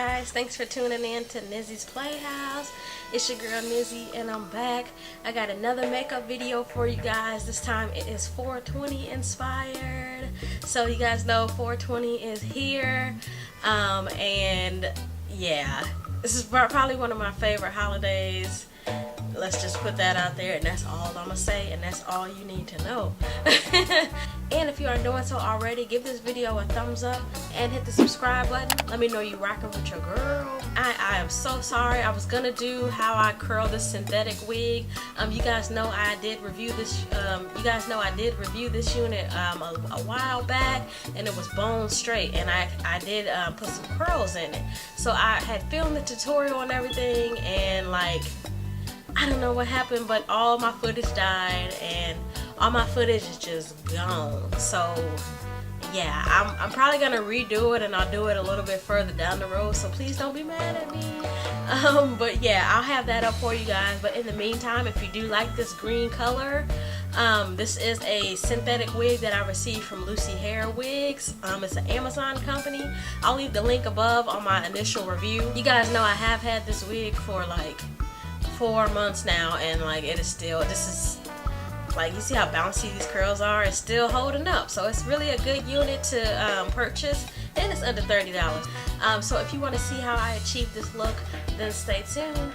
guys, thanks for tuning in to Nizzysplayhouse. It's your girl Nizzy and I'm back. I got another makeup video for you guys. This time it is 420 inspired. So you guys know 420 is here. And yeah, this is probably one of my favorite holidays. Let's just put that out there, and that's all I'm gonna say, and that's all you need to know. And if you aren't doing so already, give this video a thumbs up and hit the subscribe button. Let me know you rocking with your girl. I am so sorry. I was gonna do how I curl this synthetic wig. You guys know I did review this. You guys know I did review this unit a while back, and it was bone straight, and I did put some curls in it. So I had filmed the tutorial and everything, and like, I don't know what happened, but all my footage died and all my footage is just gone. So yeah, I'm probably gonna redo it, and I'll do it a little bit further down the road, so please don't be mad at me. But yeah, I'll have that up for you guys. But in the meantime, if you do like this green color, this is a synthetic wig that I received from Lucy Hair Wigs. It's an Amazon company. I'll leave the link above on my initial review. You guys know I have had this wig for like 4 months now, and like it is still, this is like, you see how bouncy these curls are, it's still holding up. So it's really a good unit to purchase, and it's under $30. So if you want to see how I achieve this look, then stay tuned.